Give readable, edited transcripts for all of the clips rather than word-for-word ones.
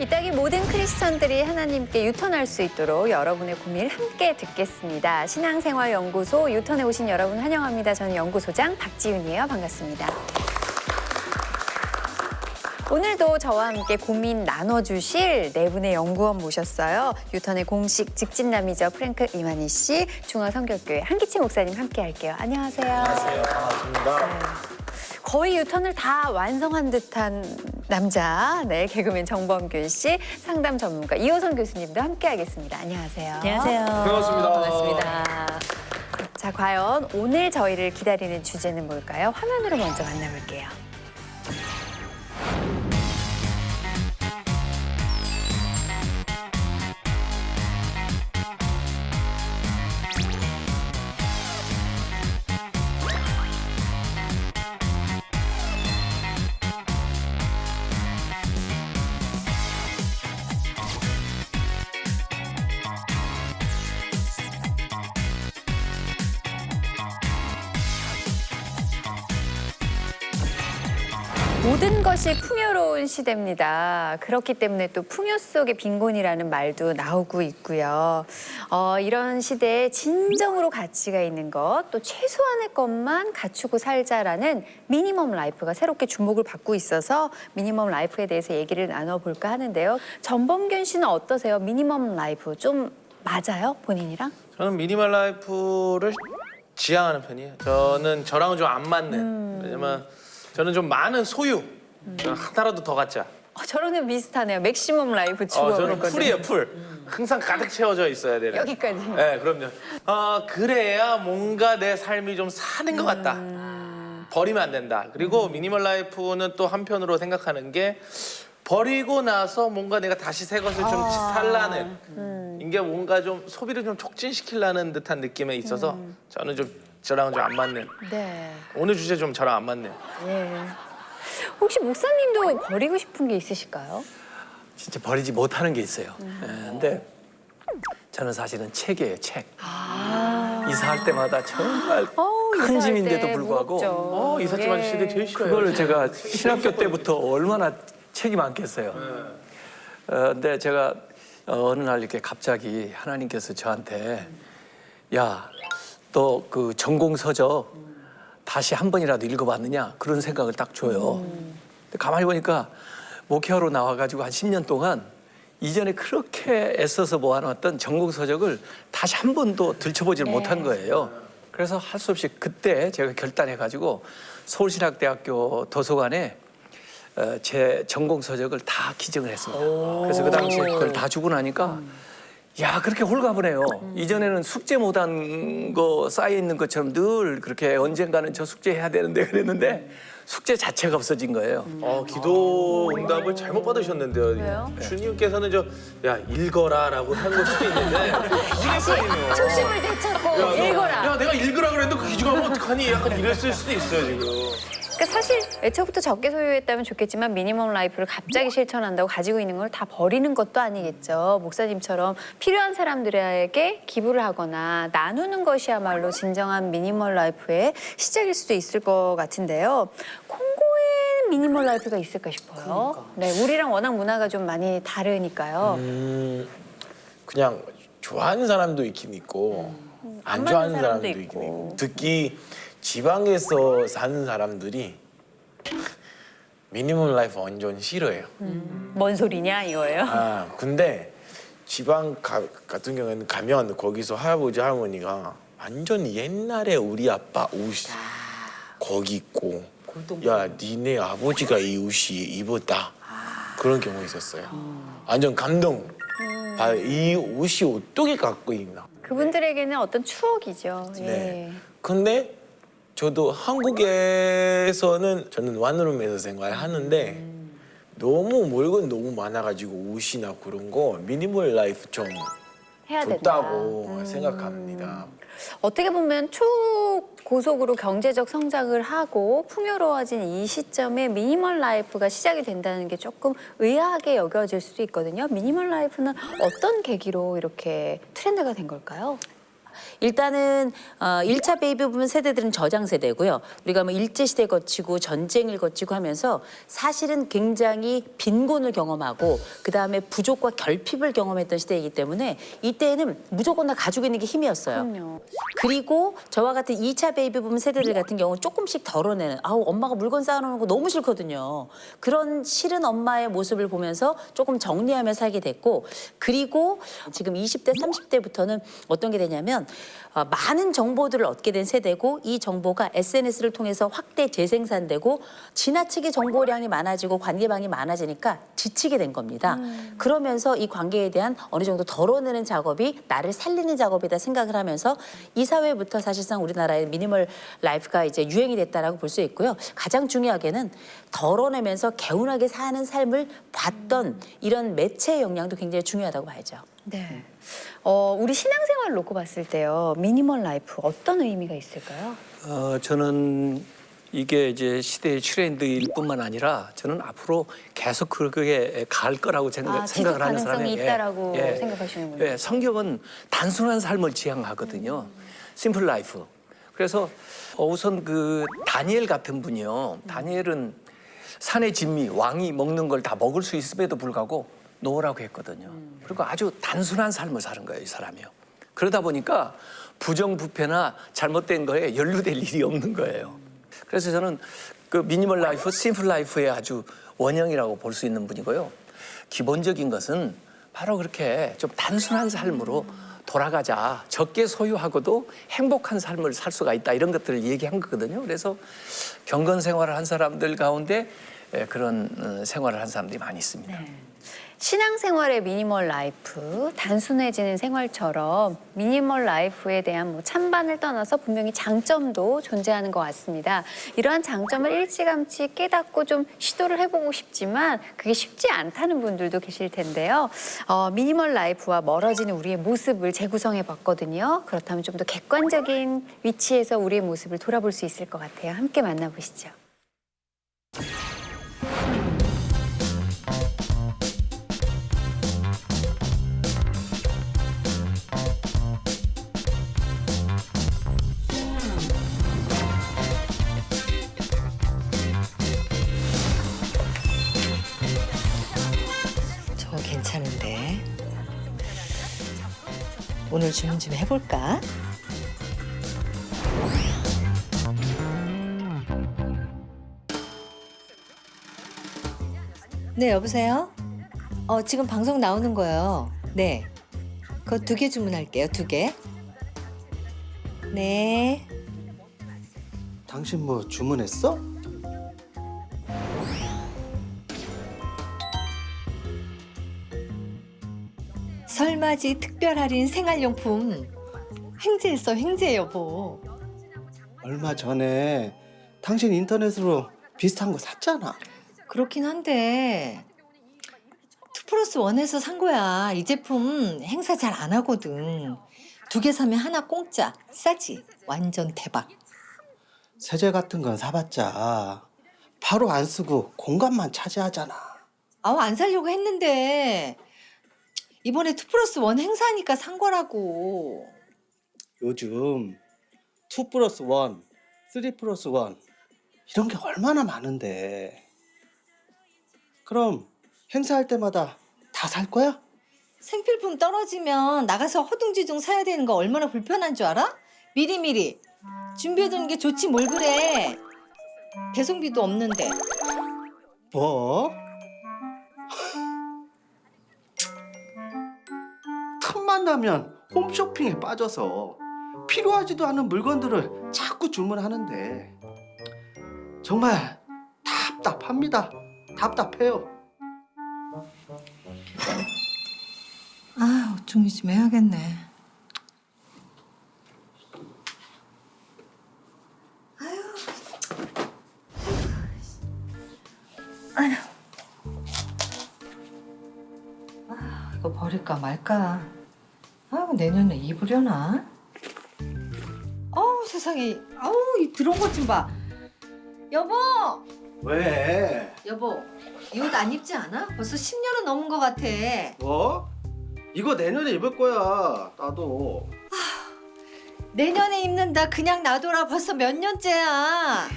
이 땅의 모든 크리스천들이 하나님께 유턴할 수 있도록 여러분의 고민을 함께 듣겠습니다. 신앙생활연구소 유턴에 오신 여러분 환영합니다. 저는 연구소장 박지윤이에요. 반갑습니다. 오늘도 저와 함께 고민 나눠주실 네 분의 연구원 모셨어요. 유턴의 공식 직진남이죠. 프랭크 이만희 씨, 중화성결교회 한기치 목사님 함께 할게요. 안녕하세요. 안녕하세요. 반갑습니다. 네. 거의 유턴을 다 완성한 듯한 남자, 네, 개그맨 정범균 씨, 상담 전문가 이호선 교수님도 함께 하겠습니다. 안녕하세요. 안녕하세요. 반갑습니다. 반갑습니다. 자, 과연 오늘 저희를 기다리는 주제는 뭘까요? 화면으로 먼저 만나볼게요. 모든 것이 풍요로운 시대입니다. 그렇기 때문에 또 풍요 속의 빈곤이라는 말도 나오고 있고요. 이런 시대에 진정으로 가치가 있는 것, 또 최소한의 것만 갖추고 살자라는 미니멈 라이프가 새롭게 주목을 받고 있어서 미니멈 라이프에 대해서 얘기를 나눠볼까 하는데요. 전범균 씨는 어떠세요? 미니멈 라이프 좀 맞아요? 본인이랑? 저는 미니멀 라이프를 지향하는 편이에요. 저는 저랑은 좀 안 맞는. 왜냐면 저는 좀 많은 소유. 저는 하나라도 더 갖자. 저랑은 비슷하네요. 맥시멈 라이프 저는 풀이에요, 풀. 항상 가득 채워져 있어야 돼요. 여기까지. 네, 그럼요. 그래야 뭔가 내 삶이 좀 사는 것 같다. 버리면 안 된다. 그리고 미니멀 라이프는 또 한편으로 생각하는 게 버리고 나서 뭔가 내가 다시 새 것을 좀 살라는 이게 뭔가 좀 소비를 좀 촉진시키려는 듯한 느낌에 있어서 저는 좀 저랑은 좀 안 맞는. 네. 오늘 주제 좀 저랑 안 맞네요. 예. 혹시 목사님도 버리고 싶은 게 있으실까요? 진짜 버리지 못하는 게 있어요. 근데 저는 사실은 책이에요, 책. 이사할 때마다 정말 큰 이사할 짐인데도 때 불구하고 무겁죠. 이삿짐 아저씨들 제일 싫어요. 그걸 제가 신학교 때부터 얼마나 책이 많겠어요. 근데 제가 어느 날 이렇게 갑자기 하나님께서 저한테 야, 너 그 전공 서적 다시 한 번이라도 읽어봤느냐 그런 생각을 딱 줘요. 근데 가만히 보니까 목회하러 나와가지고 한 10년 동안 이전에 그렇게 애써서 모아놨던 전공 서적을 다시 한 번도 들춰보질 못한 거예요. 그래서 할 수 없이 그때 제가 결단해가지고 서울신학대학교 도서관에 제 전공 서적을 다 기증을 했습니다. 그래서 그 당시에 그걸 다 주고 나니까 야, 그렇게 홀가분해요. 이전에는 숙제 못한 거 쌓여 있는 것처럼 늘 그렇게 언젠가는 저 숙제 해야 되는데 그랬는데 숙제 자체가 없어진 거예요. 기도 응답을 잘못 받으셨는데요. 왜요? 주님께서는 야 읽어라라고 한 걸 수도 있는데 이랬거든요. 초심을 되찾고 읽어라. 야, 내가 읽으라 그랬는데 그 기중하면 어떡하니? 약간 이랬을 수도 있어요 지금. 그러니까 사실 애초부터 적게 소유했다면 좋겠지만 미니멈 라이프를 갑자기 실천한다고 가지고 있는 걸 다 버리는 것도 아니겠죠. 목사님처럼 필요한 사람들에게 기부를 하거나 나누는 것이야말로 진정한 미니멀 라이프의 시작일 수도 있을 것 같은데요. 콩고에 미니멀 라이프가 있을까 싶어요. 네, 우리랑 워낙 문화가 좀 많이 다르니까요. 그냥 좋아하는 사람도 있긴 있고 안 좋아하는 맞는 사람도 사람도 있긴 있고. 있고 특히 지방에서 사는 사람들이 미니멈 라이프 완전 싫어해요. 뭔 소리냐 이거예요? 근데 지방 같은 경우에는 가면 거기서 할아버지 할머니가 완전 옛날에 우리 아빠 옷이 거기 있고 야 니네 아버지가 이 옷이 입었다 그런 경우 있었어요. 완전 감동. 이 옷이 어떻게 갖고 있나. 그분들에게는 어떤 추억이죠. 예. 네. 근데 저도 한국에서는 저는 원룸에서 생활하는데 너무 물건 너무 많아가지고 옷이나 그런 거 미니멀 라이프 좀 해야 된다. 좋다고 생각합니다. 어떻게 보면 초고속으로 경제적 성장을 하고 풍요로워진 이 시점에 미니멀 라이프가 시작이 된다는 게 조금 의아하게 여겨질 수도 있거든요. 미니멀 라이프는 어떤 계기로 이렇게 트렌드가 된 걸까요? 일단은 1차 베이비 부문 세대들은 저장 세대고요. 우리가 뭐 일제시대 거치고 전쟁을 거치고 하면서 사실은 굉장히 빈곤을 경험하고 그다음에 부족과 결핍을 경험했던 시대이기 때문에 이때에는 무조건 다 가지고 있는 게 힘이었어요. 그럼요. 그리고 저와 같은 2차 베이비 부문 세대들 같은 경우는 조금씩 덜어내는 아우 엄마가 물건 쌓아놓는 거 너무 싫거든요. 그런 싫은 엄마의 모습을 보면서 조금 정리하며 살게 됐고 그리고 지금 20대 30대부터는 어떤 게 되냐면 많은 정보들을 얻게 된 세대고 이 정보가 SNS를 통해서 확대 재생산되고 지나치게 정보량이 많아지고 관계망이 많아지니까 지치게 된 겁니다. 그러면서 이 관계에 대한 어느 정도 덜어내는 작업이 나를 살리는 작업이다 생각을 하면서 이 사회부터 사실상 우리나라의 미니멀 라이프가 이제 유행이 됐다라고 볼 수 있고요. 가장 중요하게는 덜어내면서 개운하게 사는 삶을 봤던 이런 매체의 영향도 굉장히 중요하다고 봐야죠. 네. 우리 신앙생활을 놓고 봤을 때요. 미니멀 라이프 어떤 의미가 있을까요? 저는 이게 이제 시대의 트렌드일 뿐만 아니라 저는 앞으로 계속 그렇게 갈 거라고 생각을 지속 하는 가능성이 사람이에요. 있다라고 생각하시는군요. 예, 성경은 단순한 삶을 지향하거든요. 심플 라이프. 그래서 우선 그 다니엘 같은 분이요. 다니엘은 산의 진미, 왕이 먹는 걸 다 먹을 수 있음에도 불구하고 놓으라고 했거든요. 그리고 아주 단순한 삶을 사는 거예요, 이 사람이요. 그러다 보니까 부정부패나 잘못된 거에 연루될 일이 없는 거예요. 그래서 저는 그 미니멀 라이프, 심플 라이프의 아주 원형이라고 볼 수 있는 분이고요. 기본적인 것은 바로 그렇게 좀 단순한 삶으로 돌아가자. 적게 소유하고도 행복한 삶을 살 수가 있다. 이런 것들을 얘기한 거거든요. 그래서 경건 생활을 한 사람들 가운데 그런 생활을 한 사람들이 많이 있습니다. 네. 신앙생활의 미니멀 라이프, 단순해지는 생활처럼 미니멀 라이프에 대한 뭐 찬반을 떠나서 분명히 장점도 존재하는 것 같습니다. 이러한 장점을 일찌감치 깨닫고 좀 시도를 해보고 싶지만 그게 쉽지 않다는 분들도 계실 텐데요. 미니멀 라이프와 멀어지는 우리의 모습을 재구성해봤거든요. 그렇다면 좀 더 객관적인 위치에서 우리의 모습을 돌아볼 수 있을 것 같아요. 함께 만나보시죠. 저거 괜찮은데. 오늘 주문 좀 해볼까? 네, 여보세요? 지금 방송 나오는 거예요. 네. 그거 2개 주문할게요, 2개. 네. 당신 뭐 주문했어? 설맞이 특별 할인 생활용품. 횡재했어, 횡재 여보. 얼마 전에 당신 인터넷으로 비슷한 거 샀잖아. 그렇긴 한데 2+1에서 산 거야. 이 제품 행사 잘 안 하거든. 2개 사면 하나 공짜. 싸지? 완전 대박. 세제 같은 건 사봤자 바로 안 쓰고 공간만 차지하잖아. 아우 안 사려고 했는데 이번에 2+1 행사하니까 산 거라고. 요즘 2+1, 3+1 이런 게 얼마나 많은데. 그럼 행사할 때마다 다 살 거야? 생필품 떨어지면 나가서 허둥지둥 사야 되는 거 얼마나 불편한 줄 알아? 미리미리 준비해두는 게 좋지 뭘 그래. 배송비도 없는데. 뭐? 틈만 나면 홈쇼핑에 빠져서 필요하지도 않은 물건들을 자꾸 주문하는데 정말 답답합니다. 답답해요. 아, 옷 정리 좀 해야겠네. 이거 버릴까 말까. 아이고 내년에 입으려나. 어우 세상에. 아우 이 들어온 것 좀 봐. 여보. 왜? 여보 이 옷 안 입지 않아? 벌써 10년은 넘은 것 같아. 뭐? 이거 내년에 입을 거야. 나도. 내년에 입는다. 그냥 놔둬라. 벌써 몇 년째야.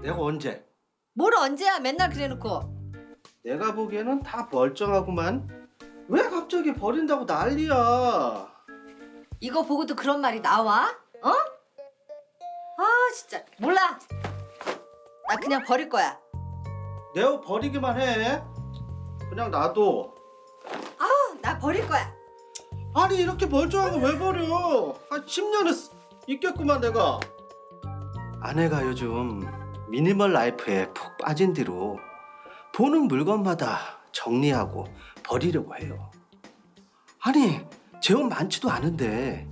내가 언제? 뭘 언제야. 맨날 그래놓고. 내가 보기에는 다 멀쩡하구만. 왜 갑자기 버린다고 난리야? 이거 보고도 그런 말이 나와? 어? 아 진짜 몰라. 나 그냥 버릴 거야. 내가 버리기만 해. 그냥 놔둬. 아우 나 버릴 거야. 아니 이렇게 멀쩡한 거 왜 버려? 한 10년은 있겠구만 내가. 아내가 요즘 미니멀 라이프에 푹 빠진 뒤로 보는 물건마다 정리하고 버리려고 해요. 아니 제 옷 많지도 않은데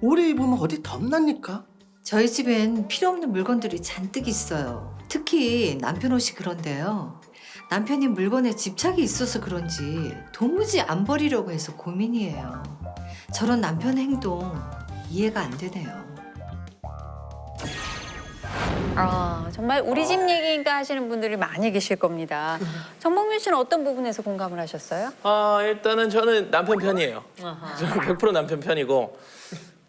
오래 입으면 어디 덧납니까? 저희 집엔 필요 없는 물건들이 잔뜩 있어요. 특히 남편 옷이 그런데요. 남편이 물건에 집착이 있어서 그런지 도무지 안 버리려고 해서 고민이에요. 저런 남편 행동 이해가 안 되네요. 정말 우리 집 얘기인가 하시는 분들이 많이 계실 겁니다. 정봉민 씨는 어떤 부분에서 공감을 하셨어요? 일단은 저는 남편 편이에요. 저는 100% 남편 편이고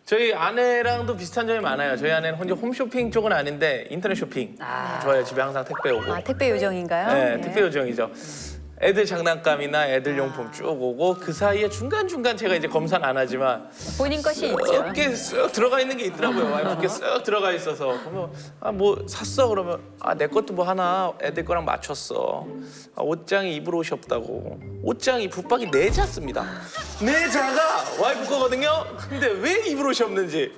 저희 아내랑도 비슷한 점이 많아요. 저희 아내는 혼자 홈쇼핑 쪽은 아닌데 인터넷 쇼핑 좋아요. 집에 항상 택배 오고. 택배 요정인가요? 네, 택배 요정이죠. 애들 장난감이나 애들 용품 쭉 오고 그 사이에 중간중간 제가 이제 검사는 안 하지만 본인 것이 있죠. 이렇게 쓱 들어가 있는 게 있더라고요. 와이프께 쓱 들어가 있어서 그러면 뭐 샀어 그러면 내 것도 뭐 하나 애들 거랑 맞췄어. 옷장에 입을 옷이 없다고. 옷장이 붙박이 4자 씁니다. 4자가 와이프 거거든요. 근데 왜 입을 옷이 없는지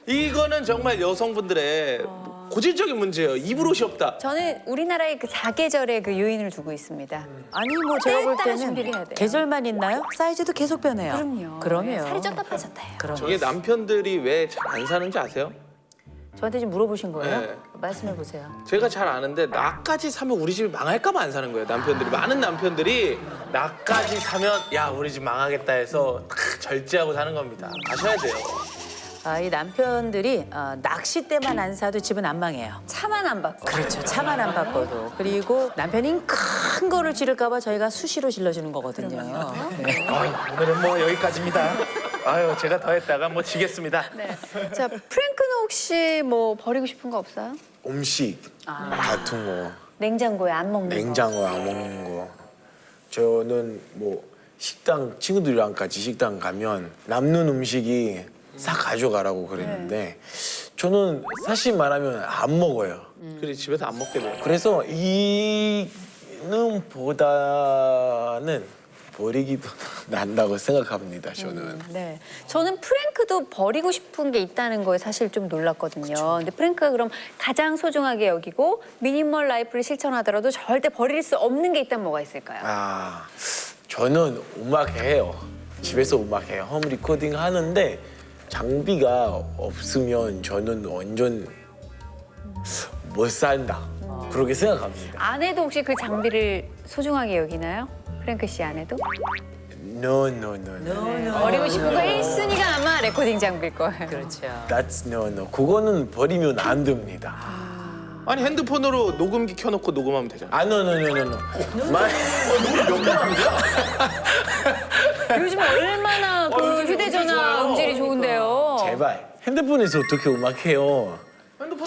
이거는 정말 여성분들의 고질적인 문제예요. 입을 옷이 없다. 저는 우리나라의 그 사계절의 그 요인을 두고 있습니다. 아니 뭐 제가 볼 따라 준비를 해야 때는 돼요. 계절만 있나요? 사이즈도 계속 변해요. 그럼요. 그럼요. 살이 쪘다 빠졌다 해요. 그럼요. 저게 남편들이 왜 잘 안 사는지 아세요? 저한테 지금 물어보신 거예요? 네. 말씀해 보세요. 제가 잘 아는데 나까지 사면 우리 집이 망할까 봐 안 사는 거예요. 남편들이 많은 남편들이 나까지 사면 야 우리 집 망하겠다 해서 탁 절제하고 사는 겁니다. 아셔야 돼요. 이 남편들이 낚싯대만 안 사도 집은 안 망해요. 차만 안 받고. 그렇죠. 차만 안 바꿔도. 그리고 남편이 큰 거를 지를까 봐 저희가 수시로 질러주는 거거든요. 네. 오늘은 뭐 여기까지입니다. 아유 제가 더 했다가 뭐 지겠습니다. 네. 자, 프랭크는 혹시 뭐 버리고 싶은 거 없어요? 음식 같은 거, 냉장고에 안 먹는 거. 냉장고 안 먹는 거. 저는 뭐 식당 친구들이랑 같이 식당 가면 남는 음식이 싹 가져가라고 그랬는데 저는 사실 말하면 안 먹어요. 그래 집에서 안 먹게 돼요. 그래서 이는 보다는 버리기도 난다고 생각합니다. 저는. 네. 저는 프랭크도 버리고 싶은 게 있다는 거에 사실 좀 놀랐거든요. 근데 프랭크가 그럼 가장 소중하게 여기고 미니멀 라이프를 실천하더라도 절대 버릴 수 없는 게 있다면 뭐가 있을까요? 저는 음악 해요. 집에서 음악 해요. 홈 리코딩 하는데 장비가 없으면 저는 완전 못 산다. 그렇게 생각합니다. 아내도 혹시 그 장비를 소중하게 여기나요? 프랭크 씨 아내도? No. 버리고 싶은 거 1순위가 아마 레코딩 장비일 거예요. 그렇죠. That's no. 그거는 버리면 안 됩니다. 아니 핸드폰으로 녹음기 켜놓고 녹음하면 되잖아. No. 요즘 얼마나 그 휴대전화 음질이 좋은데요. 제발 핸드폰에서 어떻게 음악 해요?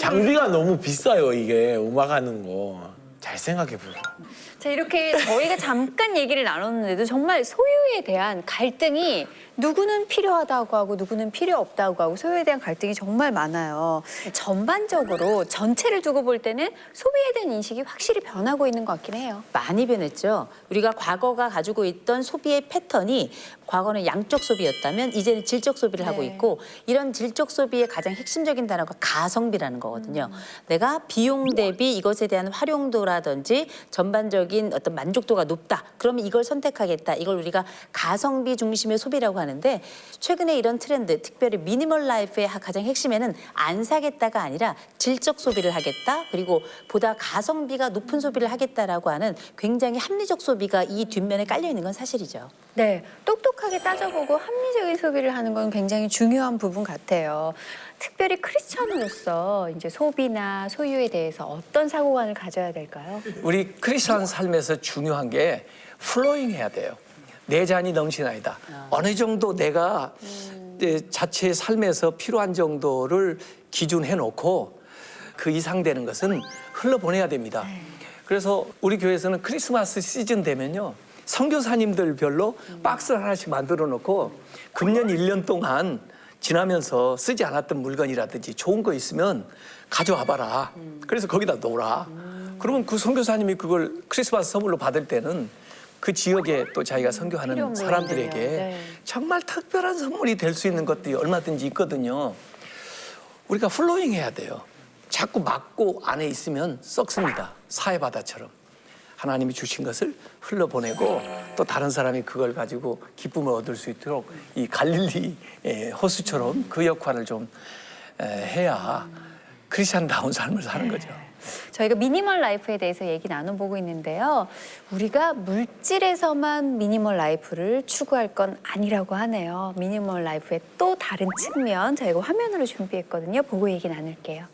장비가 너무 비싸요 이게 음악 하는 거. 잘 생각해 보세요. 자, 이렇게 저희가 잠깐 얘기를 나눴는데도 정말 소유에 대한 갈등이 누구는 필요하다고 하고 누구는 필요 없다고 하고 소유에 대한 갈등이 정말 많아요. 전반적으로 전체를 두고 볼 때는 소비에 대한 인식이 확실히 변하고 있는 것 같긴 해요. 많이 변했죠. 우리가 과거가 가지고 있던 소비의 패턴이 과거는 양적 소비였다면 이제는 질적 소비를 하고 네. 있고 이런 질적 소비의 가장 핵심적인 단어가 가성비라는 거거든요. 내가 비용 대비 이것에 대한 활용도라든지 전반적인 어떤 만족도가 높다. 그러면 이걸 선택하겠다. 이걸 우리가 가성비 중심의 소비라고 하는데 최근에 이런 트렌드, 특별히 미니멀 라이프의 가장 핵심에는 안 사겠다가 아니라 질적 소비를 하겠다. 그리고 보다 가성비가 높은 소비를 하겠다라고 하는 굉장히 합리적 소비가 이 뒷면에 깔려 있는 건 사실이죠. 네, 똑똑하게 따져보고 합리적인 소비를 하는 건 굉장히 중요한 부분 같아요. 특별히 크리스천으로서 이제 소비나 소유에 대해서 어떤 사고관을 가져야 될까요? 우리 크리스천 삶에서 중요한 게 플로잉 해야 돼요. 내 잔이 넘치나이다. 어느 정도 내가 자체의 삶에서 필요한 정도를 기준해 놓고 그 이상 되는 것은 흘러보내야 됩니다. 그래서 우리 교회에서는 크리스마스 시즌 되면요. 선교사님들별로 박스를 하나씩 만들어 놓고 금년 1년 동안 지나면서 쓰지 않았던 물건이라든지 좋은 거 있으면 가져와 봐라. 그래서 거기다 놓으라. 그러면 그 선교사님이 그걸 크리스마스 선물로 받을 때는 그 지역에 또 자기가 필요 선교하는 없는 사람들에게 건데요. 네. 정말 특별한 선물이 될 수 있는 것들이 얼마든지 있거든요. 우리가 플로잉 해야 돼요. 자꾸 막고 안에 있으면 썩습니다. 사해바다처럼. 하나님이 주신 것을 흘러보내고 또 다른 사람이 그걸 가지고 기쁨을 얻을 수 있도록 이 갈릴리 호수처럼 그 역할을 좀 해야 크리스찬다운 삶을 사는 거죠. 저희가 미니멀 라이프에 대해서 얘기 나눠보고 있는데요. 우리가 물질에서만 미니멀 라이프를 추구할 건 아니라고 하네요. 미니멀 라이프의 또 다른 측면 저희가 화면으로 준비했거든요. 보고 얘기 나눌게요.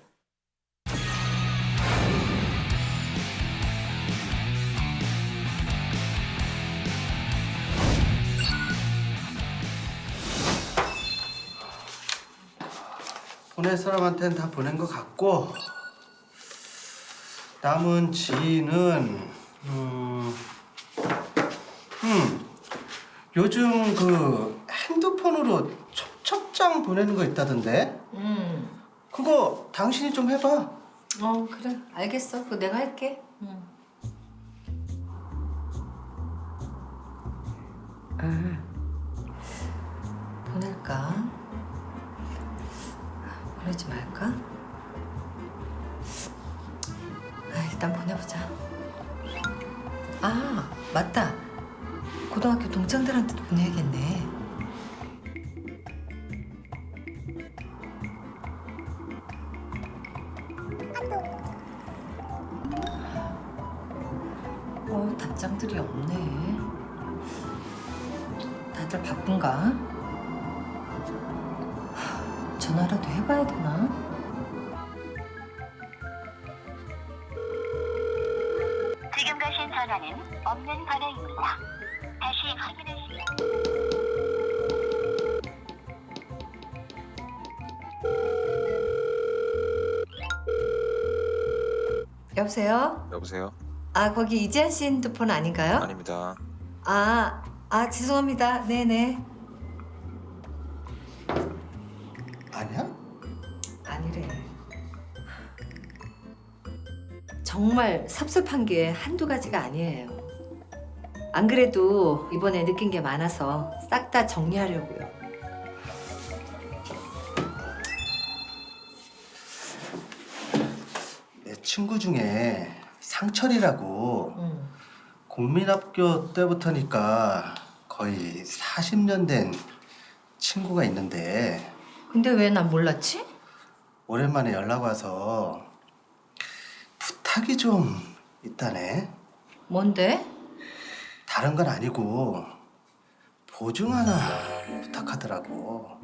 보낼 사람한테는 다 보낸 것 같고 남은 지인은 요즘 그 핸드폰으로 첩첩장 보내는 거 있다던데. 그거 당신이 좀 해봐. 그래. 알겠어. 그거 내가 할게. 보낼까? 보내지 말까? 일단 보내보자. 맞다. 고등학교 동창들한테도 보내야겠네. 답장들이 없네. 다들 바쁜가? 전화라도 해봐야 되나? 지금 가신 전화는 없는 번호입니다. 다시 확인하시면. 여보세요? 여보세요? 거기 이재한 씨 핸드폰 아닌가요? 아닙니다. 죄송합니다. 네네. 아니야? 아니래. 정말 섭섭한 게 한두 가지가 아니에요. 안 그래도 이번에 느낀 게 많아서 싹 다 정리하려고요. 내 친구 중에 상철이라고 국민학교 때부터니까 거의 40년 된 친구가 있는데 근데 왜 난 몰랐지? 오랜만에 연락 와서 부탁이 좀 있다네. 뭔데? 다른 건 아니고 보증 하나 부탁하더라고.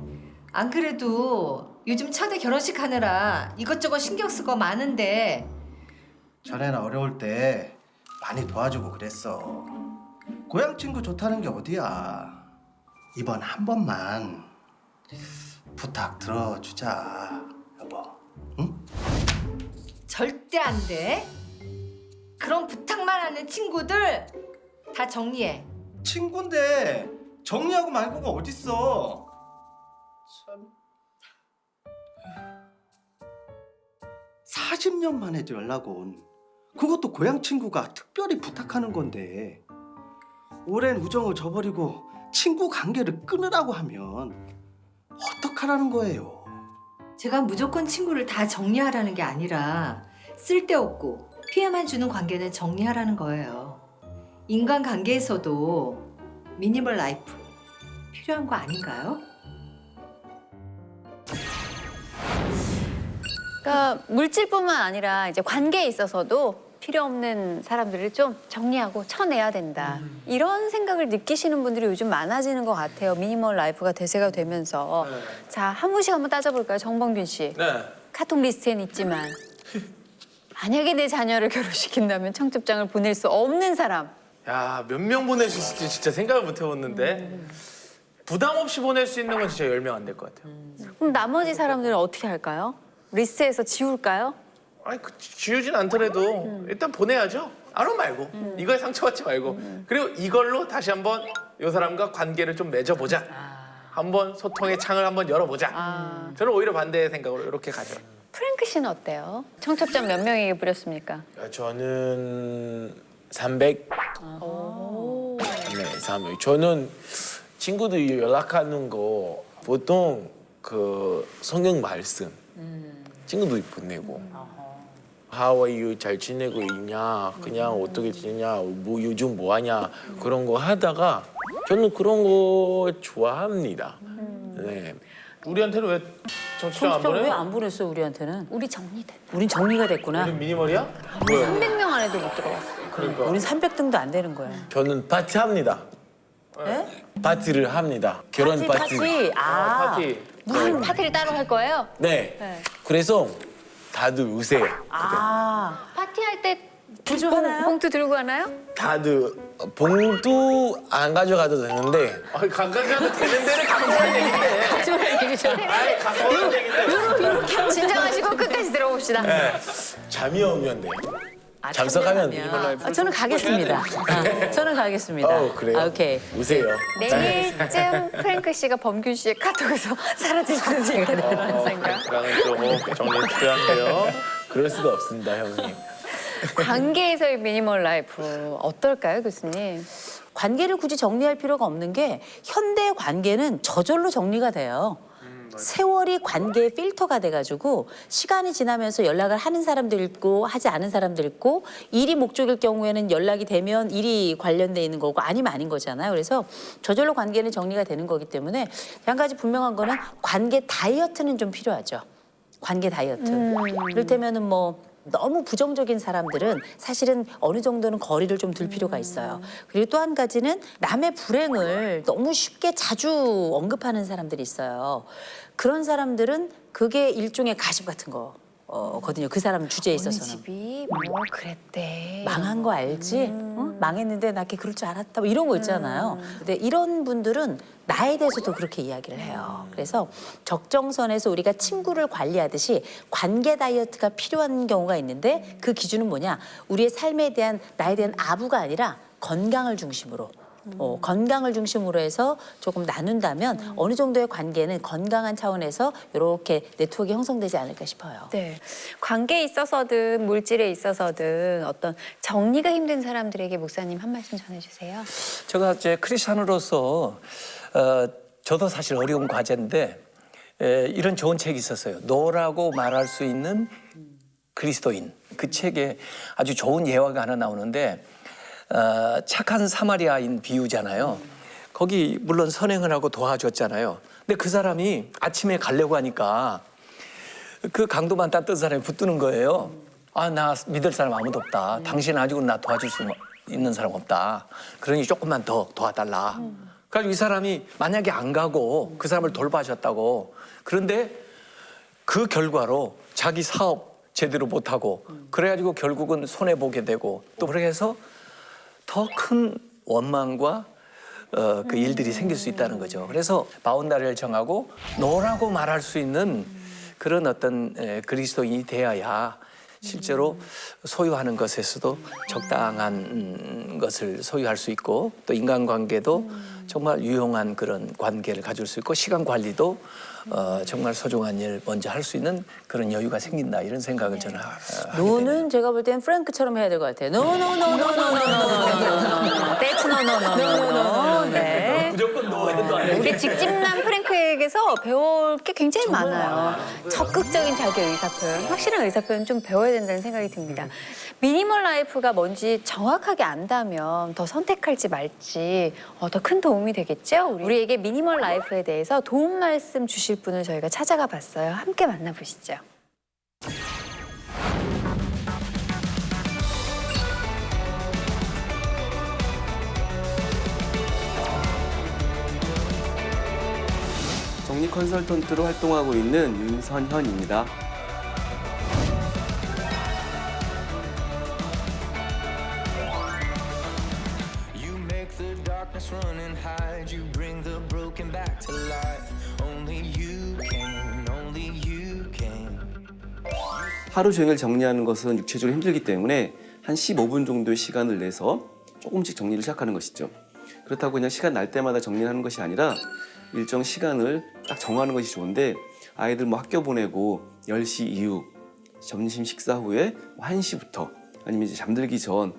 안 그래도 요즘 차대 결혼식 하느라 이것저것 신경 쓰고 많은데 전에는 어려울 때 많이 도와주고 그랬어. 고향 친구 좋다는 게 어디야. 이번 한 번만 부탁 들어주자, 여보. 응? 절대 안 돼. 그런 부탁만 하는 친구들 다 정리해. 친구인데 정리하고 말고가 어딨어. 참. 40년 만에 연락 온 그것도 고향 친구가 특별히 부탁하는 건데 오랜 우정을 저버리고 친구 관계를 끊으라고 하면 어떡하라는 거예요. 제가 무조건 친구를 다 정리하라는 게 아니라 쓸데없고 피해만 주는 관계는 정리하라는 거예요. 인간관계에서도 미니멀 라이프 필요한 거 아닌가요? 그러니까 물질뿐만 아니라 이제 관계에 있어서도 필요 없는 사람들을 좀 정리하고 쳐내야 된다. 이런 생각을 느끼시는 분들이 요즘 많아지는 것 같아요. 미니멀 라이프가 대세가 되면서. 네. 자, 한 분씩 한번 따져볼까요? 정범균 씨. 네. 카톡 리스트에는 있지만 만약에 내 자녀를 결혼시킨다면 청첩장을 보낼 수 없는 사람. 야, 몇 명 보내셨을지 진짜 생각을 못 해봤는데. 부담 없이 보낼 수 있는 건 진짜 10명 안 될 것 같아요. 그럼 나머지 사람들은 어떻게 할까요? 리스트에서 지울까요? 아니 지우진 않더라도 일단 보내야죠. 안 오면 말고 이거에 상처받지 말고 그리고 이걸로 다시 한번 이 사람과 관계를 좀 맺어보자. 한번 소통의 창을 한번 열어보자. 저는 오히려 반대의 생각으로 이렇게 가죠. 프랭크 씨는 어때요? 청첩장 몇 명에게 뿌렸습니까? 저는 300. 네, 300. 저는 친구들이 연락하는 거 보통 그 성경 말씀 친구들이 보내고 How are you? 잘 지내고 있냐? 그냥 어떻게 지내냐? 뭐 요즘 뭐 하냐? 그런 거 하다가 저는 그런 거 좋아합니다. 네. 우리한테는 왜 청취장 안 청취자 보내? 왜 안 보냈어 우리한테는? 우리 정리됐다. 우린 정리가 됐구나. 우리 미니멀이야? 우리 300명 안에도 못 들어갔어. 그러니까. 우린 300등도 안 되는 거야. 저는 파티 합니다. 네? 파티를 합니다. 결혼 파티. 파티. 무슨 파티를 따로 할 거예요? 네. 네. 그래서 다들 오세요. 파티할 때 부조하나요? 봉투 들고 가나요? 다들 봉투 안 가져가도 되는데 아니 강간자도 되는 데를 강조한 얘긴데. 가져갈 얘기죠. 아니 강조한 얘긴데. 진정하시고 끝까지 들어봅시다. 잠이 오면 돼요. 참석하면 저는 가겠습니다. 저는 가겠습니다. 그래요? 오케이. 오세요. 내일쯤 프랭크 씨가 범균 씨의 카톡에서 사라질 수도 있겠다는 생각. 그랑은 좀 정리 필요한데요. 그럴 수가 없습니다, 형님. 관계에서의 미니멀 라이프 어떨까요, 교수님? 관계를 굳이 정리할 필요가 없는 게 현대 관계는 저절로 정리가 돼요. 세월이 관계의 필터가 돼가지고 시간이 지나면서 연락을 하는 사람도 있고 하지 않은 사람도 있고 일이 목적일 경우에는 연락이 되면 일이 관련돼 있는 거고 아니면 아닌 거잖아요. 그래서 저절로 관계는 정리가 되는 거기 때문에 한 가지 분명한 거는 관계 다이어트는 좀 필요하죠. 관계 다이어트. 이를테면은 뭐 너무 부정적인 사람들은 사실은 어느 정도는 거리를 좀 둘 필요가 있어요. 그리고 또 한 가지는 남의 불행을 너무 쉽게 자주 언급하는 사람들이 있어요. 그런 사람들은 그게 일종의 가십 같은 거거든요. 그 사람 주제에 어느 있어서는. 집이 뭐 그랬대. 망한 거 알지? 응? 망했는데 나 걔 그럴 줄 알았다. 뭐 이런 거 있잖아요. 근데 이런 분들은 나에 대해서도 그렇게 이야기를 해요. 그래서 적정선에서 우리가 친구를 관리하듯이 관계 다이어트가 필요한 경우가 있는데 그 기준은 뭐냐? 우리의 삶에 대한 나에 대한 아부가 아니라 건강을 중심으로. 건강을 중심으로 해서 조금 나눈다면 어느 정도의 관계는 건강한 차원에서 이렇게 네트워크가 형성되지 않을까 싶어요. 네. 관계에 있어서든 물질에 있어서든 어떤 정리가 힘든 사람들에게 목사님 한 말씀 전해주세요. 제가 이제 크리스찬으로서 저도 사실 어려운 과제인데 이런 좋은 책이 있었어요. 노라고 말할 수 있는 그리스도인. 그 책에 아주 좋은 예화가 하나 나오는데 착한 사마리아인 비유잖아요. 거기 물론 선행을 하고 도와줬잖아요. 근데 그 사람이 아침에 가려고 하니까 그 강도만 땄던 사람이 붙드는 거예요. 아, 나 믿을 사람 아무도 없다. 당신 아직은 나 도와줄 수 있는 사람 없다. 그러니 조금만 더 도와달라. 그래서 이 사람이 만약에 안 가고 그 사람을 돌봐줬다고. 그런데 그 결과로 자기 사업 제대로 못하고 그래가지고 결국은 손해보게 되고 또 그렇게 해서 더 큰 원망과 그 일들이 생길 수 있다는 거죠. 그래서 바운다리를 정하고 노라고 말할 수 있는 그런 어떤 그리스도인이 되어야 실제로 소유하는 것에서도 적당한 것을 소유할 수 있고 또 인간관계도 정말 유용한 그런 관계를 가질 수 있고 시간 관리도 정말 소중한 일 먼저 할 수 있는 그런 여유가 생긴다 이런 생각을 저는 하게 노는 제가 볼 땐 프랭크처럼 해야 될 것 같아요. That's no. 네. 무조건 노해도 안 우리 직진남 프랭크에게서 배울 게 굉장히 많아요. 적극적인 자기 의사표현, 확실한 의사표현 좀 배워야 된다는 생각이 듭니다. 미니멀 라이프가 뭔지 정확하게 안다면 더 선택할지 말지 더 큰 도움이 되겠죠? 우리에게 미니멀 라이프에 대해서 도움 말씀 주실 분을 저희가 찾아가 봤어요. 함께 만나보시죠. 정리 컨설턴트로 활동하고 있는 윤선현입니다. You make the darkness run and hide. You bring the broken back. back to life. Only you can, only you can. 하루 종일 정리하는 것은 육체적으로 힘들기 때문에 한 15분 정도의 시간을 내서 조금씩 정리를 시작하는 것이죠. 그렇다고 그냥 시간 날 때마다 정리를 하는 것이 아니라 일정 시간을 딱 정하는 것이 좋은데, 아이들 뭐 학교 보내고 10시 이후, 점심 식사 후에 1시부터 아니면 이제 잠들기 전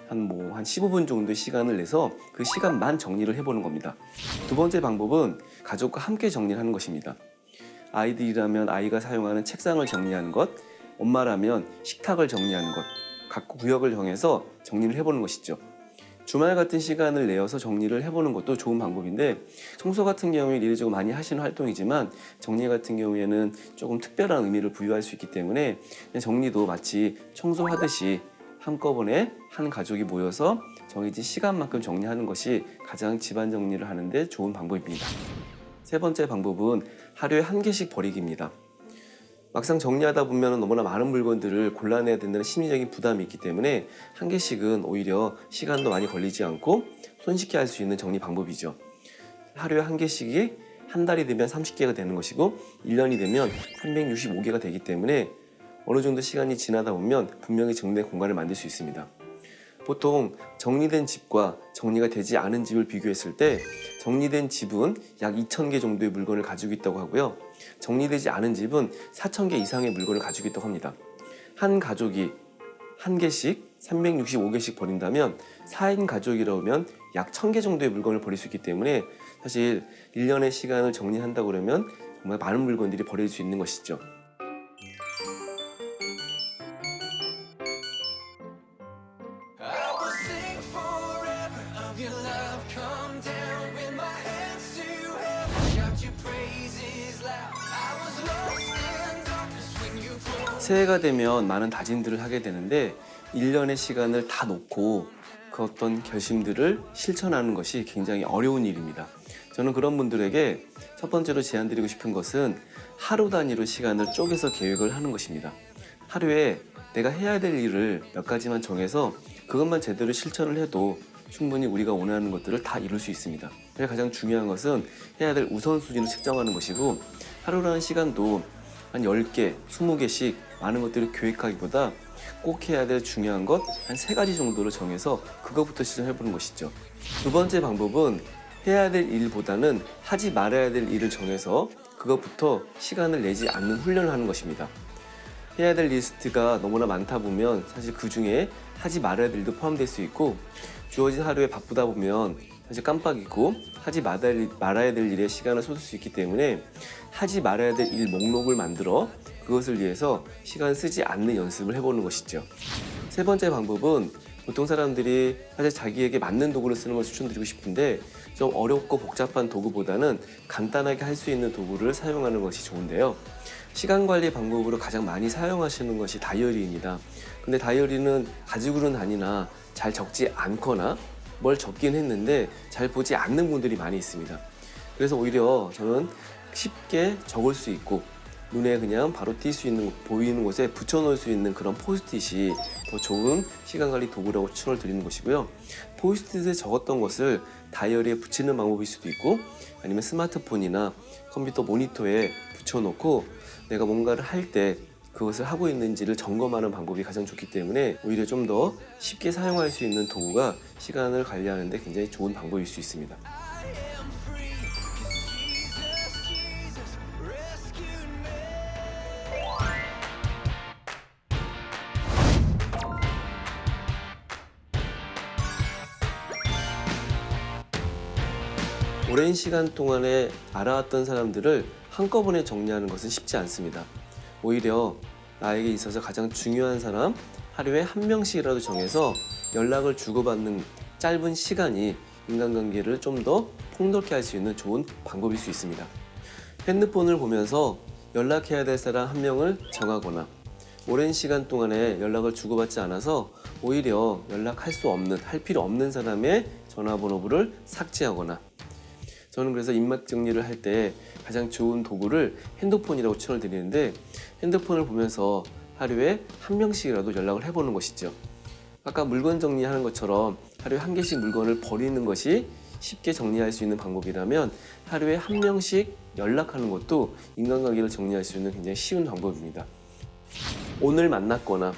한 15분 정도의 시간을 내서 그 시간만 정리를 해보는 겁니다. 두 번째 방법은 가족과 함께 정리를 하는 것입니다. 아이들이라면 아이가 사용하는 책상을 정리하는 것, 엄마라면 식탁을 정리하는 것, 각 구역을 정해서 정리를 해보는 것이죠. 주말 같은 시간을 내어서 정리를 해보는 것도 좋은 방법인데, 청소 같은 경우에 이례적으로 많이 하시는 활동이지만 정리 같은 경우에는 조금 특별한 의미를 부여할 수 있기 때문에 정리도 마치 청소하듯이 한꺼번에 한 가족이 모여서 정해진 시간만큼 정리하는 것이 가장 집안 정리를 하는데 좋은 방법입니다. 세 번째 방법은 하루에 1개씩 버리기입니다. 막상 정리하다 보면 너무나 많은 물건들을 골라내야 된다는 심리적인 부담이 있기 때문에 1개씩은 오히려 시간도 많이 걸리지 않고 손쉽게 할 수 있는 정리 방법이죠. 하루에 1개씩이 한 달이 되면 30개가 되는 것이고 1년이 되면 365개가 되기 때문에 어느 정도 시간이 지나다 보면 분명히 정리된 공간을 만들 수 있습니다. 보통 정리된 집과 정리가 되지 않은 집을 비교했을 때 정리된 집은 약 2,000개 정도의 물건을 가지고 있다고 하고요. 정리되지 않은 집은 4,000개 이상의 물건을 가지고 있다고 합니다. 한 가족이 1개씩 365개씩 버린다면 4인 가족이라고 하면 약 1,000개 정도의 물건을 버릴 수 있기 때문에 사실 1년의 시간을 정리한다고 그러면 정말 많은 물건들이 버릴 수 있는 것이죠. I will sing forever of your love. Come down with my hands to heaven. Shout your praises loud. I was lost in darkness when you pulled. 새해가 되면 많은 다짐들을 하게 되는데 1년의 시간을 다 놓고 그 어떤 결심들을 실천하는 것이 굉장히 어려운 일입니다. 저는 그런 분들에게 첫 번째로 제안드리고 싶은 것은 하루 단위로 시간을 쪼개서 계획을 하는 것입니다. 하루에 내가 해야 될 일을 몇 가지만 정해서 그것만 제대로 실천을 해도 충분히 우리가 원하는 것들을 다 이룰 수 있습니다. 그래서 가장 중요한 것은 해야 될 우선순위를 책정하는 것이고, 하루라는 시간도 한 10개, 20개씩 많은 것들을 계획하기보다 꼭 해야 될 중요한 것 한 3가지 정도를 정해서 그것부터 실천해보는 것이죠. 두 번째 방법은 해야 될 일보다는 하지 말아야 될 일을 정해서 그것부터 시간을 내지 않는 훈련을 하는 것입니다. 해야 될 리스트가 너무나 많다 보면 사실 그 중에 하지 말아야 될 일도 포함될 수 있고, 주어진 하루에 바쁘다 보면 사실 깜빡이고 하지 말아야 될 일에 시간을 쏟을 수 있기 때문에 하지 말아야 될 일 목록을 만들어 그것을 위해서 시간 쓰지 않는 연습을 해보는 것이죠. 세 번째 방법은 보통 사람들이 사실 자기에게 맞는 도구를 쓰는 걸 추천드리고 싶은데, 좀 어렵고 복잡한 도구보다는 간단하게 할 수 있는 도구를 사용하는 것이 좋은데요. 시간 관리 방법으로 가장 많이 사용하시는 것이 다이어리입니다. 근데 다이어리는 가지고는 다니나 잘 적지 않거나 뭘 적긴 했는데 잘 보지 않는 분들이 많이 있습니다. 그래서 오히려 저는 쉽게 적을 수 있고 눈에 그냥 바로 띌 수 있는, 보이는 곳에 붙여놓을 수 있는 그런 포스트잇이 더 좋은 시간관리 도구라고 추천을 드리는 것이고요. 포스트잇에 적었던 것을 다이어리에 붙이는 방법일 수도 있고, 아니면 스마트폰이나 컴퓨터 모니터에 붙여놓고 내가 뭔가를 할 때 그것을 하고 있는지를 점검하는 방법이 가장 좋기 때문에 오히려 좀 더 쉽게 사용할 수 있는 도구가 시간을 관리하는 데 굉장히 좋은 방법일 수 있습니다. 오랜 시간 동안에 알아왔던 사람들을 한꺼번에 정리하는 것은 쉽지 않습니다. 오히려 나에게 있어서 가장 중요한 사람 하루에 1명씩이라도 정해서 연락을 주고받는 짧은 시간이 인간관계를 좀 더 폭넓게 할 수 있는 좋은 방법일 수 있습니다. 핸드폰을 보면서 연락해야 될 사람 1명을 정하거나, 오랜 시간 동안에 연락을 주고받지 않아서 오히려 연락할 수 없는, 할 필요 없는 사람의 전화번호를 삭제하거나, 저는 그래서 인맥 정리를 할 때 가장 좋은 도구를 핸드폰이라고 추천을 드리는데, 핸드폰을 보면서 하루에 1명씩이라도 연락을 해보는 것이죠. 아까 물건 정리하는 것처럼 하루에 1개씩 물건을 버리는 것이 쉽게 정리할 수 있는 방법이라면 하루에 한 명씩 연락하는 것도 인간관계를 정리할 수 있는 굉장히 쉬운 방법입니다. 오늘 만났거나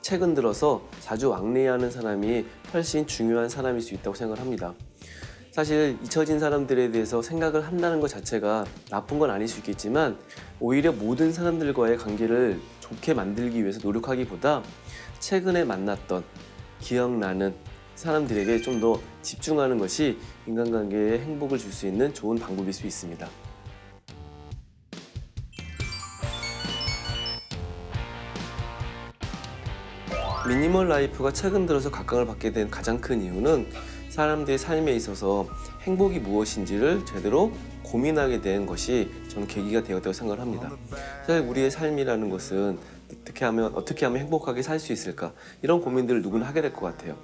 최근 들어서 자주 왕래하는 사람이 훨씬 중요한 사람일 수 있다고 생각을 합니다. 사실 잊혀진 사람들에 대해서 생각을 한다는 것 자체가 나쁜 건 아닐 수 있겠지만 오히려 모든 사람들과의 관계를 좋게 만들기 위해서 노력하기보다 최근에 만났던 기억나는 사람들에게 좀 더 집중하는 것이 인간관계에 행복을 줄 수 있는 좋은 방법일 수 있습니다. 미니멀 라이프가 최근 들어서 각광을 받게 된 가장 큰 이유는 사람들의 삶에 있어서 행복이 무엇인지를 제대로 고민하게 된 것이 저는 계기가 되었다고 생각을 합니다. 사실 우리의 삶이라는 것은 어떻게 하면 행복하게 살 수 있을까? 이런 고민들을 누구나 하게 될 것 같아요.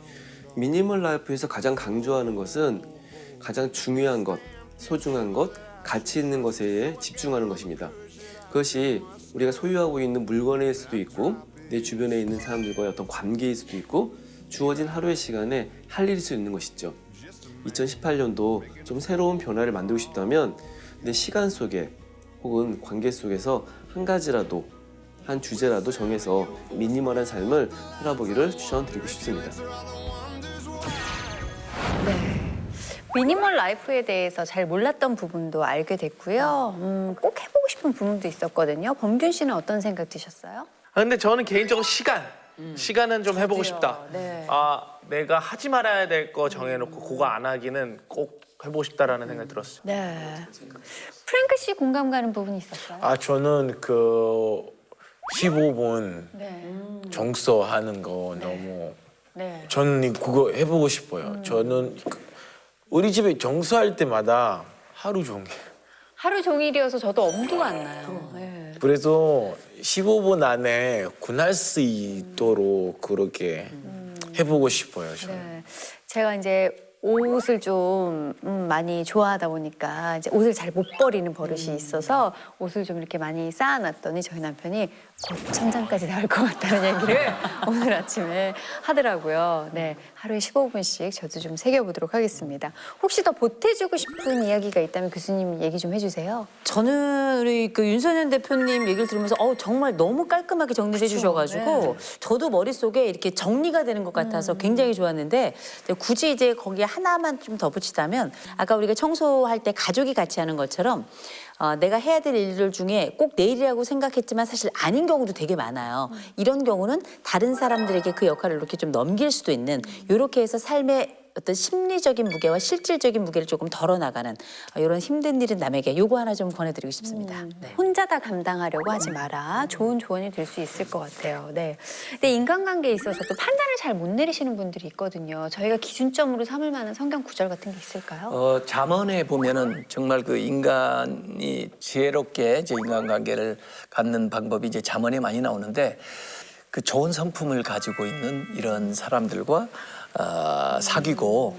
미니멀 라이프에서 가장 강조하는 것은 가장 중요한 것, 소중한 것, 가치 있는 것에 집중하는 것입니다. 그것이 우리가 소유하고 있는 물건일 수도 있고 내 주변에 있는 사람들과의 어떤 관계일 수도 있고 주어진 하루의 시간에 할 일일 수 있는 것이죠. 2018년도 좀 새로운 변화를 만들고 싶다면 내 시간 속에 혹은 관계 속에서 한 가지라도 한 주제라도 정해서 미니멀한 삶을 살아보기를 추천드리고 싶습니다. 미니멀 라이프에 대해서 잘 몰랐던 부분도 알게 됐고요. 꼭 해보고 싶은 부분도 있었거든요. 범균 씨는 어떤 생각 드셨어요? 근데 저는 개인적으로 시간은 좀 해보고 싶다. 네. 내가 하지 말아야 될 거 정해놓고 그거 안 하기는 꼭 해보고 싶다라는 생각이 들었어요. 네. 프랭크 씨 공감 가는 부분이 있었어요? 저는 그 15분 네. 정서하는 거 너무 네. 저는 그거 해보고 싶어요. 저는 우리 집에 정서할 때마다 하루 종일. 하루 종일이어서 저도 엄두가 안 나요. 네. 그래서 15분 안에 끝날 수 있도록 그렇게 해보고 싶어요. 저는. 네. 제가 이제 옷을 좀 많이 좋아하다 보니까 이제 옷을 잘 못 버리는 버릇이 있어서 옷을 좀 이렇게 많이 쌓아놨더니 저희 남편이 곧 천장까지 나올 것 같다는 얘기를 오늘 아침에 하더라고요. 네, 하루에 15분씩 저도 좀 새겨보도록 하겠습니다. 혹시 더 보태주고 싶은 이야기가 있다면 교수님 얘기 좀 해주세요. 저는 우리 그 윤선현 대표님 얘기를 들으면서 정말 너무 깔끔하게 정리를 해주셔가지고 저도 머릿속에 이렇게 정리가 되는 것 같아서 굉장히 좋았는데 굳이 이제 거기에 하나만 좀 덧붙이자면 아까 우리가 청소할 때 가족이 같이 하는 것처럼 내가 해야 될 일들 중에 꼭 내일이라고 생각했지만 사실 아닌 경우도 되게 많아요. 이런 경우는 다른 사람들에게 그 역할을 이렇게 좀 넘길 수도 있는 이렇게 해서 삶의 어떤 심리적인 무게와 실질적인 무게를 조금 덜어나가는 이런 힘든 일은 남에게 요거 하나 좀 권해드리고 싶습니다. 네. 혼자 다 감당하려고 하지 마라. 좋은 조언이 될 수 있을 것 같아요. 네. 근데 인간관계에 있어서도 판단을 잘 못 내리시는 분들이 있거든요. 저희가 기준점으로 삼을 만한 성경 구절 같은 게 있을까요? 잠언에 보면은 정말 그 인간이 지혜롭게 이제 인간관계를 갖는 방법이 이제 잠언에 많이 나오는데 그 좋은 성품을 가지고 있는 이런 사람들과 사귀고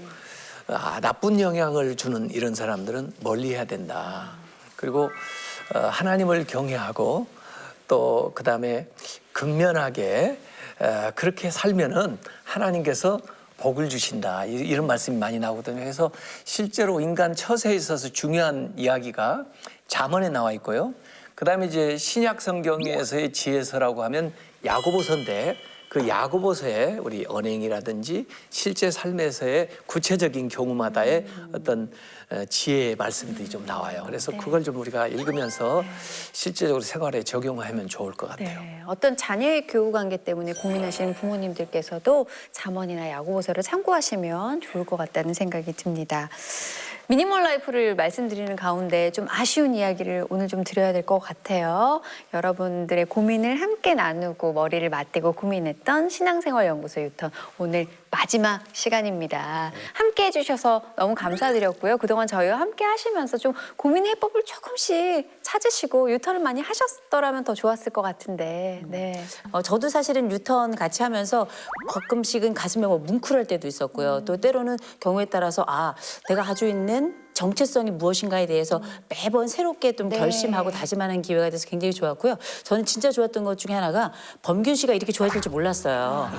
나쁜 영향을 주는 이런 사람들은 멀리해야 된다. 그리고 하나님을 경외하고 또 그다음에 근면하게 그렇게 살면은 하나님께서 복을 주신다. 이런 말씀이 많이 나오거든요. 그래서 실제로 인간 처세에 있어서 중요한 이야기가 잠언에 나와 있고요. 그다음에 이제 신약 성경에서의 지혜서라고 하면 야고보서인데 그 야고보서에 우리 언행이라든지 실제 삶에서의 구체적인 경우마다의 어떤 지혜의 말씀들이 좀 나와요. 그래서 그걸 좀 우리가 읽으면서 실제적으로 생활에 적용하면 좋을 것 같아요. 네. 어떤 자녀의 교우 관계 때문에 고민하시는 부모님들께서도 잠언이나 야고보서를 참고하시면 좋을 것 같다는 생각이 듭니다. 미니멀 라이프를 말씀드리는 가운데 좀 아쉬운 이야기를 오늘 좀 드려야 될 것 같아요. 여러분들의 고민을 함께 나누고 머리를 맞대고 고민했던 신앙생활연구소 유턴 오늘 마지막 시간입니다. 함께 해주셔서 너무 감사드렸고요. 그동안 저희와 함께 하시면서 좀 고민 해법을 조금씩 찾으시고 유턴을 많이 하셨더라면 더 좋았을 것 같은데. 네. 저도 사실은 유턴 같이 하면서 가끔씩은 가슴에 뭉클할 때도 있었고요. 또 때로는 경우에 따라서 내가 가지고 있는 정체성이 무엇인가에 대해서 매번 새롭게 좀 네. 결심하고 다짐하는 기회가 돼서 굉장히 좋았고요. 저는 진짜 좋았던 것 중에 하나가 범균 씨가 이렇게 좋아질 줄 몰랐어요.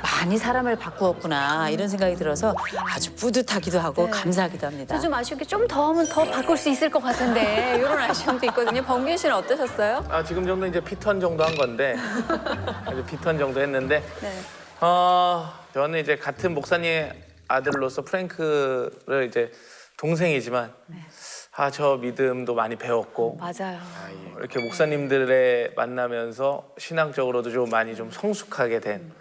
많이 사람을 바꾸었구나 이런 생각이 들어서 아주 뿌듯하기도 하고 감사하기도 합니다. 저 좀 아쉬운 게 좀 더 하면 더 바꿀 수 있을 것 같은데 이런 아쉬움도 있거든요. 범균 씨는 어떠셨어요? 지금 정도 이제 피턴 정도 한 건데 아주 피턴 정도 했는데 네. 저는 이제 같은 목사님의 아들로서 프랭크를 이제 동생이지만 저 믿음도 많이 배웠고 맞아요. 이렇게 목사님들의 만나면서 신앙적으로도 좀 많이 좀 성숙하게 된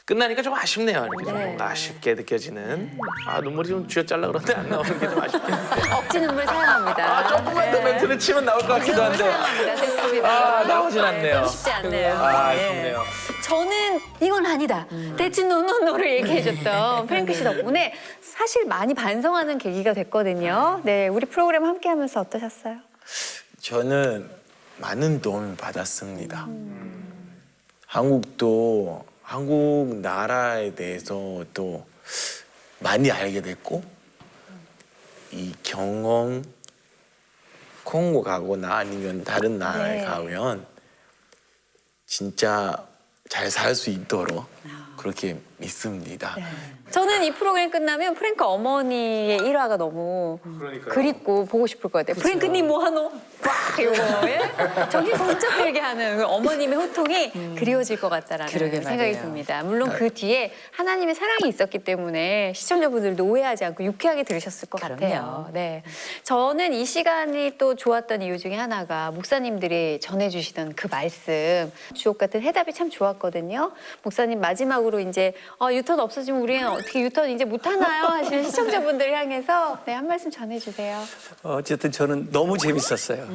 끝나니까 좀 아쉽네요. 이렇게 좀 뭔가 아쉽게 느껴지는 눈물이 좀 쥐어짜려 그러는데 안 나오는 게 좀 아쉽긴 한데 억지 눈물 사용합니다. 조금만 더 멘트를 치면 나올 것 같기도 눈물 한데 사용합니다. 됐습니다. 나오진 않네요. 좀 쉽지 않네요. 아쉽네요. 저는 이건 아니다. 대충 노노노를 얘기해줬던 프랭크 씨 덕분에 사실 많이 반성하는 계기가 됐거든요. 네, 우리 프로그램 함께하면서 어떠셨어요? 저는 많은 도움을 받았습니다. 한국 나라에 대해서 또 많이 알게 됐고 이 경험 콩고 가거나 아니면 다른 나라에 가면 진짜 잘 살 수 있도록 그렇게 믿습니다. 저는 이 프로그램 끝나면 프랭크 어머니의 일화가 너무 그립고 보고 싶을 것 같아요. 프랭크님 뭐하노? 꽉 이거 정신 번쩍 들게 하는 그 어머님의 호통이 그리워질 것 같다라는 그러게 생각이 말이에요. 듭니다. 물론 그 뒤에 하나님의 사랑이 있었기 때문에 시청자분들도 오해하지 않고 유쾌하게 들으셨을 것 같아요. 네, 저는 이 시간이 또 좋았던 이유 중에 하나가 목사님들이 전해주시던 그 말씀, 주옥 같은 해답이 참 좋았거든요. 목사님 마지막으로 이제 유턴 없어지면 우리는 어떻게 유턴 이제 못하나요? 하시는 시청자분들을 향해서 한 말씀 전해주세요. 어쨌든 저는 너무 재밌었어요.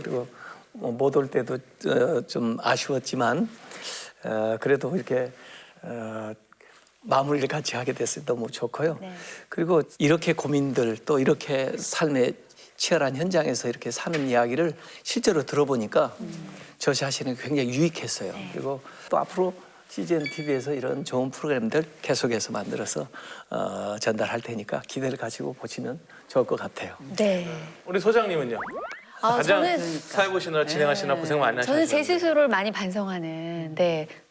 그리고 못 올 때도 좀 아쉬웠지만 그래도 이렇게 마무리를 같이 하게 돼서 너무 좋고요. 그리고 이렇게 고민들 또 이렇게 삶의 치열한 현장에서 이렇게 사는 이야기를 실제로 들어보니까 저 자신은 굉장히 유익했어요. 그리고 또 앞으로 CGN TV에서 이런 좋은 프로그램들 계속해서 만들어서 전달할 테니까 기대를 가지고 보시면 좋을 것 같아요. 네. 우리 소장님은요? 가장 저는 사회 보시느라 진행하시느라 고생 많이 하셨어요. 저는 제 스스로를 많이 반성하는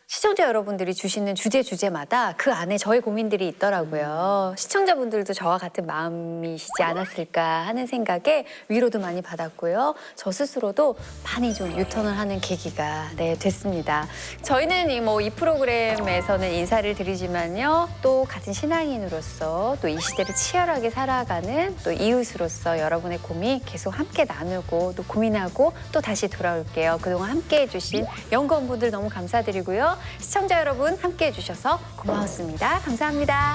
시청자 여러분들이 주시는 주제마다 그 안에 저의 고민들이 있더라고요. 시청자분들도 저와 같은 마음이시지 않았을까 하는 생각에 위로도 많이 받았고요. 저 스스로도 많이 좀 유턴을 하는 계기가 됐습니다. 저희는 이 프로그램에서는 인사를 드리지만요. 또 같은 신앙인으로서 또 이 시대를 치열하게 살아가는 또 이웃으로서 여러분의 고민 계속 함께 나누고 또 고민하고 또 다시 돌아올게요. 그동안 함께해 주신 연구원분들 너무 감사드리고요. 시청자 여러분 함께해 주셔서 고마웠습니다. 감사합니다.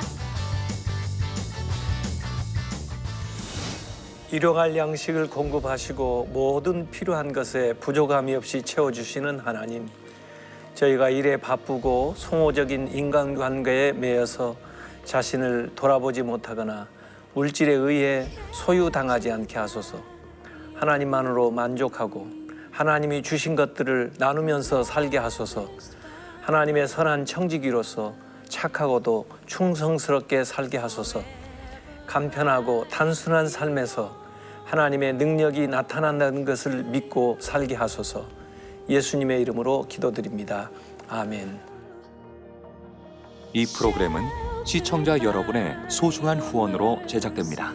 일용할 양식을 공급하시고 모든 필요한 것에 부족함이 없이 채워주시는 하나님, 저희가 일에 바쁘고 소모적인 인간관계에 매여서 자신을 돌아보지 못하거나 물질에 의해 소유당하지 않게 하소서. 하나님만으로 만족하고 하나님이 주신 것들을 나누면서 살게 하소서. 하나님의 선한 청지기로서 착하고도 충성스럽게 살게 하소서. 간편하고 단순한 삶에서 하나님의 능력이 나타난다는 것을 믿고 살게 하소서. 예수님의 이름으로 기도드립니다. 아멘. 이 프로그램은 시청자 여러분의 소중한 후원으로 제작됩니다.